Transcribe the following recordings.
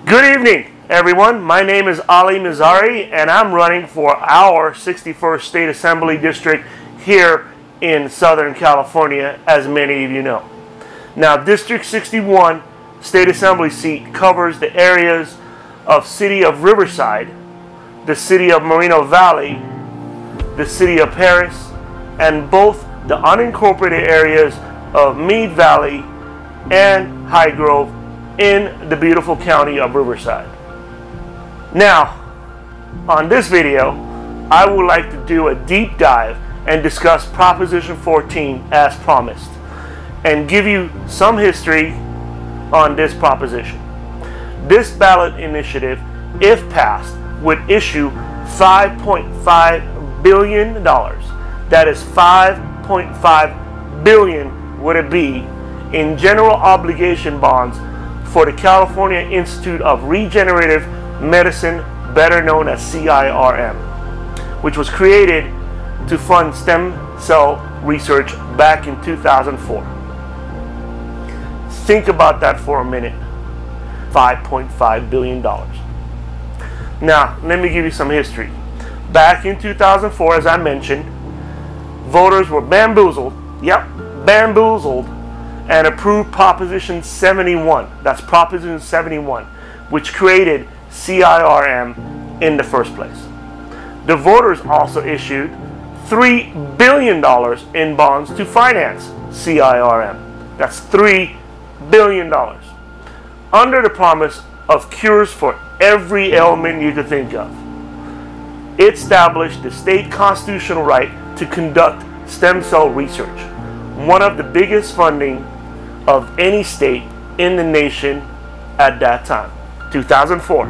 Good evening, everyone. My name is Ali Mazarei, and I'm running for our 61st State Assembly District here in Southern California, as many of you know. Now, District 61 State Assembly seat covers the areas of City of Riverside, the City of Moreno Valley, the City of Paris, and both the unincorporated areas of Mead Valley and High Grove in the beautiful county of Riverside. Now, on this video, I would like to do a deep dive and discuss Proposition 14 as promised, and give you some history on this proposition. This ballot initiative, if passed, would issue $5.5 billion. That is $5.5 billion would it be in general obligation bonds for the California Institute of Regenerative Medicine, better known as CRIM, which was created to fund stem cell research back in 2004. Think about that for a minute. $5.5 billion. Now, let me give you some history. Back in 2004, as I mentioned, voters were bamboozled, bamboozled, and approved Proposition 71. That's Proposition 71, which created CRIM in the first place. The voters also issued $3 billion in bonds to finance CRIM. That's $3 billion. Under the promise of cures for every ailment you could think of. It established the state constitutional right to conduct stem cell research, one of the biggest funding of any state in the nation at that time, 2004.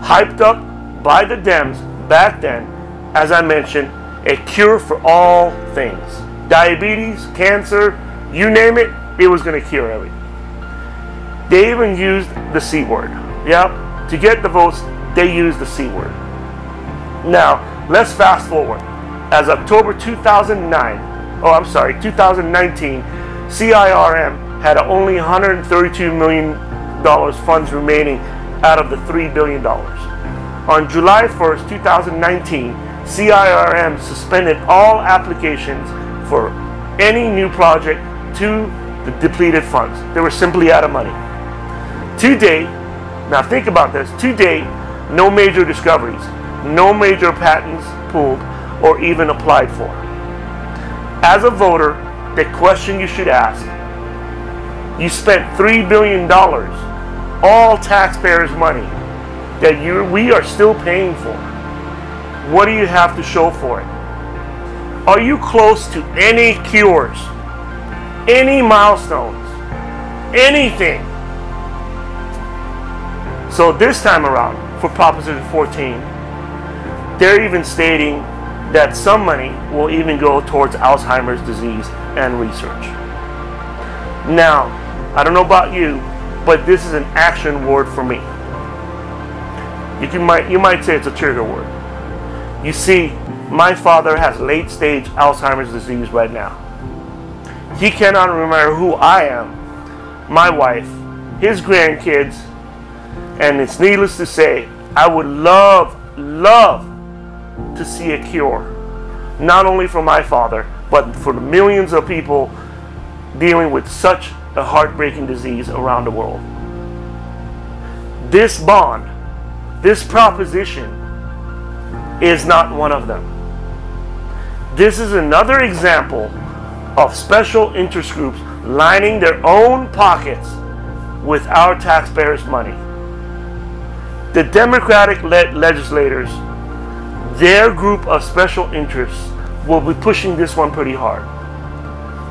Hyped up by the Dems back then, as I mentioned, a cure for all things. Diabetes, cancer, you name it, it was going to cure everything. They even used the C word. To get the votes, they used the C word. Now, let's fast forward. As October 2019, CRIM had only $132 million funds remaining out of the $3 billion. On July 1st, 2019, CRIM suspended all applications for any new project to the depleted funds. They were simply out of money. To date, now think about this, to date, no major discoveries, no major patents pulled or even applied for. As a voter, the question you should ask, you spent $3 billion, all taxpayers' money, that we are still paying for. What do you have to show for it? Are you close to any cures, any milestones, anything? So this time around, for Proposition 14, they're even stating that some money will even go towards Alzheimer's disease and research. Now, I don't know about you, but this is an action word for me. You might say it's a trigger word. You see, my father has late-stage Alzheimer's disease right now. He cannot remember who I am, my wife, his grandkids, and it's needless to say, I would love to see a cure, not only for my father, but for the millions of people dealing with such a heartbreaking disease around the world. This bond, this proposition, is not one of them. This is another example of special interest groups lining their own pockets with our taxpayers' money. The Democratic-led legislators, their group of special interests, will be pushing this one pretty hard,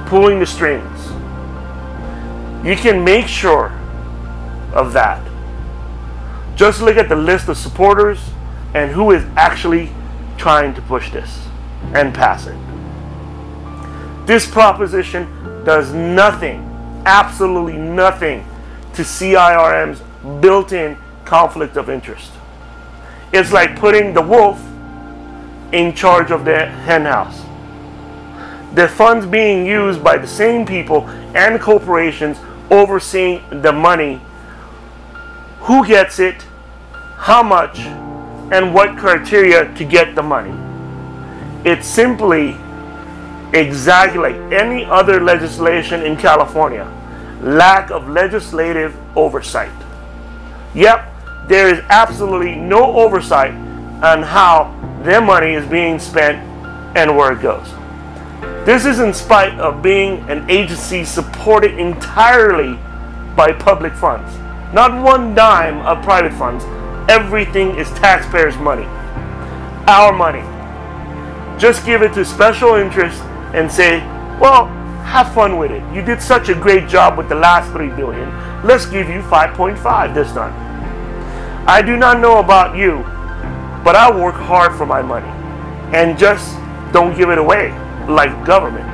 pulling the strings. You can make sure of that. Just look at the list of supporters and who is actually trying to push this and pass it. This proposition does nothing, absolutely nothing, to CRIM's built-in conflict of interest. It's like putting the wolf in charge of the hen house. The funds being used by the same people and corporations overseeing the money who gets it, how much, and what criteria to get the money. It's simply exactly like any other legislation in California. Lack of legislative oversight. Yep, there is absolutely no oversight on how their money is being spent and where it goes. This is in spite of being an agency supported entirely by public funds. Not one dime of private funds. Everything is taxpayers' money. Our money. Just give it to special interests and say, well, have fun with it. You did such a great job with the last $3 billion. Let's give you 5.5 this time. I do not know about you, but I work hard for my money and just don't give it away like government.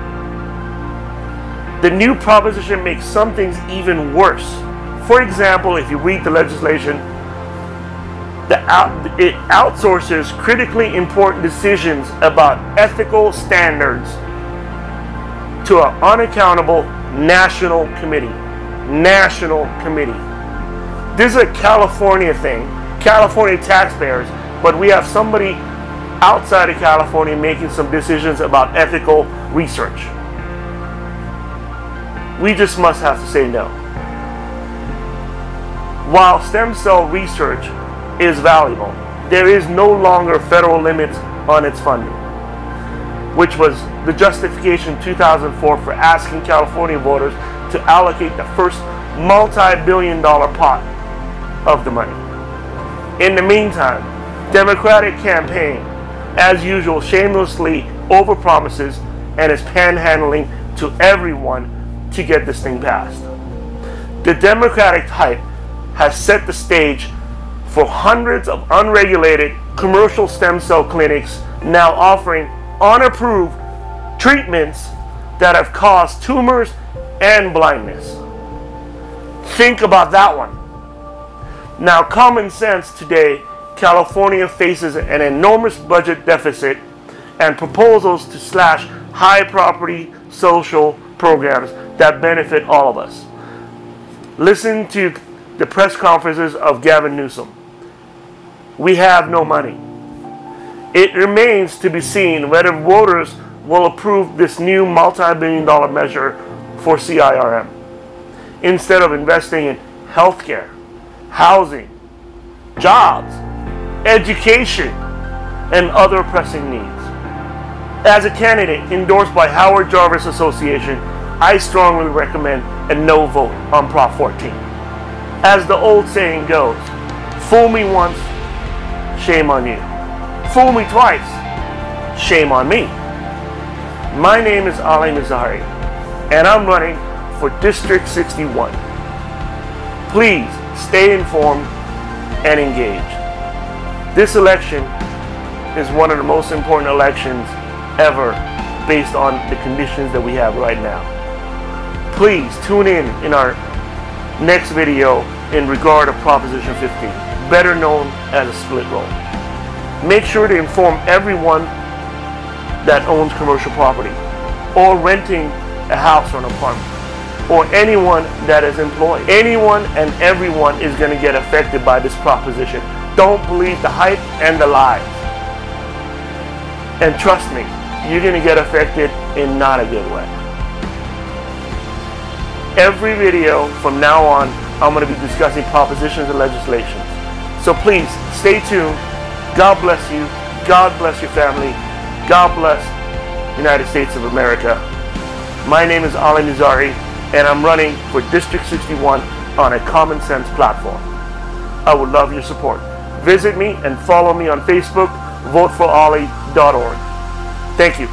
The new proposition makes some things even worse. For example, if you read the legislation, it outsources critically important decisions about ethical standards to an unaccountable national committee. National committee. This is a California thing. California taxpayers, but we have somebody outside of California making some decisions about ethical research. We just must have to say no. While stem cell research is valuable, there is no longer federal limits on its funding, which was the justification in 2004 for asking California voters to allocate the first multi-billion-dollar pot of the money. In the meantime, Democratic campaign, as usual, shamelessly overpromises and is panhandling to everyone to get this thing passed. The Democratic hype has set the stage for hundreds of unregulated commercial stem cell clinics now offering unapproved treatments that have caused tumors and blindness. Think about that one. Now, common sense today, California faces an enormous budget deficit and proposals to slash high property social programs that benefit all of us. Listen to the press conferences of Gavin Newsom. We have no money. It remains to be seen whether voters will approve this new multi-billion-dollar measure for CIRM instead of investing in healthcare, housing, jobs, education, and other pressing needs. As a candidate endorsed by Howard Jarvis Association, I strongly recommend a no vote on Prop 14. As the old saying goes, fool me once, shame on you. Fool me twice, shame on me. My name is Ali Mazarei, and I'm running for District 61. Please stay informed and engaged. This election is one of the most important elections ever based on the conditions that we have right now. Please tune in our next video in regard to Proposition 15, better known as a split roll. Make sure to inform everyone that owns commercial property or renting a house or an apartment, or anyone that is employed. Anyone and everyone is going to get affected by this proposition. Don't believe the hype and the lies. And trust me, you're going to get affected in not a good way. Every video from now on, I'm going to be discussing propositions and legislations. So please, stay tuned. God bless you. God bless your family. God bless the United States of America. My name is Ali Mazarei, and I'm running for District 61 on a common sense platform. I would love your support. Visit me and follow me on Facebook, voteforali.org. Thank you.